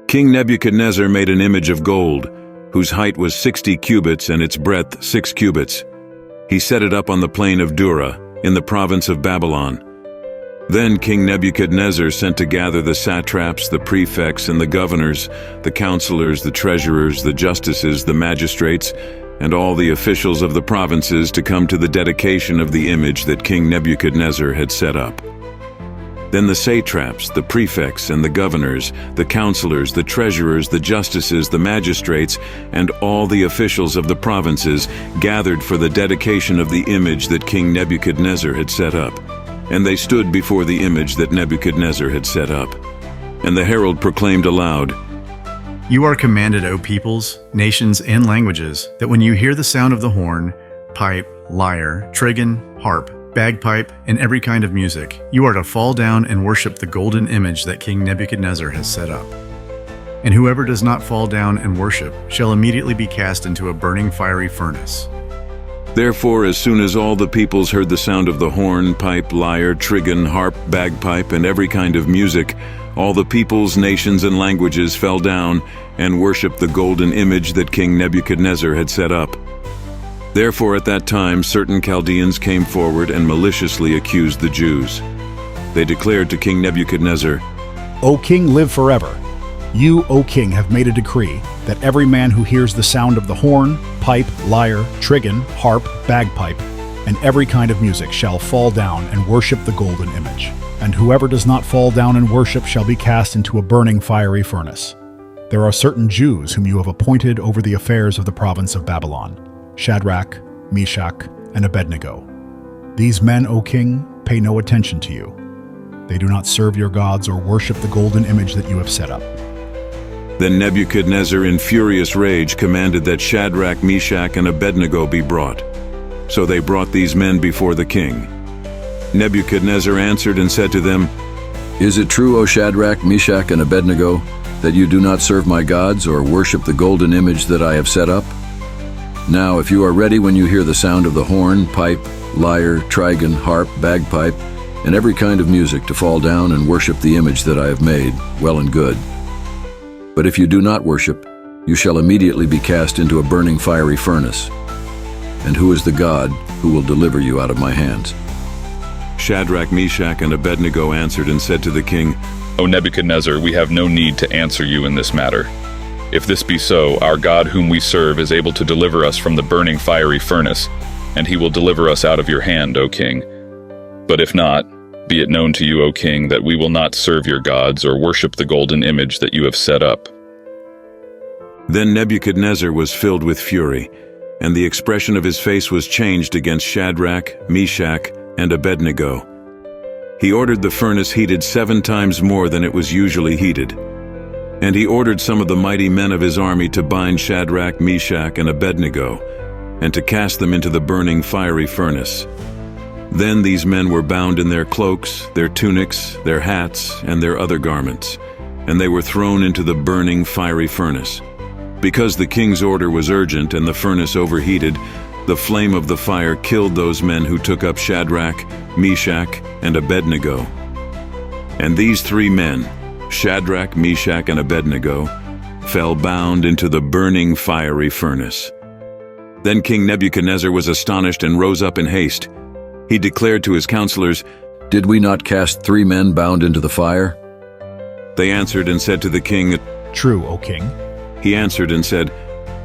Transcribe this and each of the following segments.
King Nebuchadnezzar made an image of gold, whose height was 60 cubits and its breadth 6 cubits. He set it up on the plain of Dura, in the province of Babylon. Then King Nebuchadnezzar sent to gather the satraps, the prefects, and the governors, the counselors, the treasurers, the justices, the magistrates, and all the officials of the provinces to come to the dedication of the image that King Nebuchadnezzar had set up. Then the satraps, the prefects, and the governors, the counselors, the treasurers, the justices, the magistrates, and all the officials of the provinces gathered for the dedication of the image that King Nebuchadnezzar had set up. And they stood before the image that Nebuchadnezzar had set up. And the herald proclaimed aloud, "You are commanded, O peoples, nations, and languages, that when you hear the sound of the horn, pipe, lyre, trigon, harp, bagpipe, and every kind of music, you are to fall down and worship the golden image that King Nebuchadnezzar has set up. And whoever does not fall down and worship shall immediately be cast into a burning fiery furnace." Therefore, as soon as all the peoples heard the sound of the horn, pipe, lyre, trigon, harp, bagpipe, and every kind of music, all the peoples, nations, and languages fell down and worshipped the golden image that King Nebuchadnezzar had set up. Therefore, at that time, certain Chaldeans came forward and maliciously accused the Jews. They declared to King Nebuchadnezzar, O king, live forever. You, O king, have made a decree that every man who hears the sound of the horn, pipe, lyre, trigon, harp, bagpipe, and every kind of music shall fall down and worship the golden image. And whoever does not fall down and worship shall be cast into a burning fiery furnace. There are certain Jews whom you have appointed over the affairs of the province of Babylon, Shadrach, Meshach, and Abednego. These men, O king, pay no attention to you. They do not serve your gods or worship the golden image that you have set up. Then Nebuchadnezzar in furious rage commanded that Shadrach, Meshach, and Abednego be brought. So they brought these men before the king. Nebuchadnezzar answered and said to them, Is it true, O Shadrach, Meshach, and Abednego, that you do not serve my gods or worship the golden image that I have set up? Now, if you are ready when you hear the sound of the horn, pipe, lyre, trigon, harp, bagpipe, and every kind of music to fall down and worship the image that I have made, well and good. But if you do not worship, you shall immediately be cast into a burning fiery furnace. And who is the God who will deliver you out of my hands? Shadrach, Meshach, and Abednego answered and said to the king, O Nebuchadnezzar, we have no need to answer you in this matter. If this be so, our God whom we serve is able to deliver us from the burning fiery furnace, and he will deliver us out of your hand, O king. But if not, be it known to you, O king, that we will not serve your gods or worship the golden image that you have set up. Then Nebuchadnezzar was filled with fury, and the expression of his face was changed against Shadrach, Meshach, and Abednego. He ordered the furnace heated 7 times more than it was usually heated. And he ordered some of the mighty men of his army to bind Shadrach, Meshach, and Abednego, and to cast them into the burning fiery furnace. Then these men were bound in their cloaks, their tunics, their hats, and their other garments, and they were thrown into the burning fiery furnace. Because the king's order was urgent and the furnace overheated, the flame of the fire killed those men who took up Shadrach, Meshach, and Abednego. And these 3 men, Shadrach, Meshach, and Abednego, fell bound into the burning fiery furnace. Then King Nebuchadnezzar was astonished and rose up in haste. He declared to his counselors, Did we not cast 3 men bound into the fire? They answered and said to the king, True, O king. He answered and said,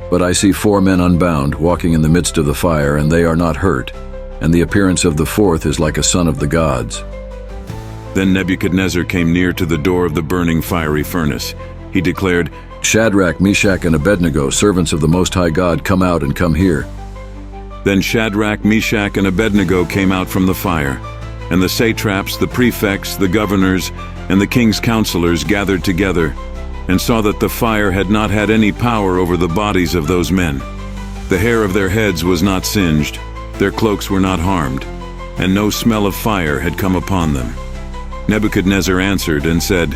But I see 4 men unbound, walking in the midst of the fire, and they are not hurt, and the appearance of the 4th is like a son of the gods. Then Nebuchadnezzar came near to the door of the burning fiery furnace. He declared, Shadrach, Meshach, and Abednego, servants of the Most High God, come out and come here. Then Shadrach, Meshach, and Abednego came out from the fire, and the satraps, the prefects, the governors, and the king's counselors gathered together, and saw that the fire had not had any power over the bodies of those men. The hair of their heads was not singed, their cloaks were not harmed, and no smell of fire had come upon them. Nebuchadnezzar answered and said,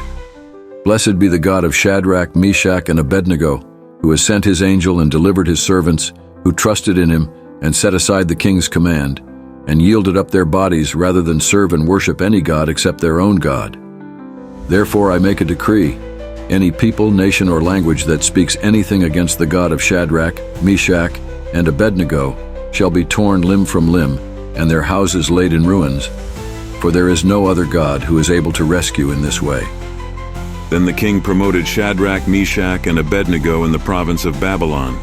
Blessed be the God of Shadrach, Meshach, and Abednego, who has sent his angel and delivered his servants, who trusted in him and set aside the king's command, and yielded up their bodies rather than serve and worship any god except their own God. Therefore I make a decree Any people, nation, or language that speaks anything against the God of Shadrach, Meshach, and Abednego shall be torn limb from limb, and their houses laid in ruins. For there is no other God who is able to rescue in this way. Then the king promoted Shadrach, Meshach, and Abednego in the province of Babylon.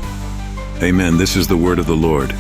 Amen. This is the word of the Lord.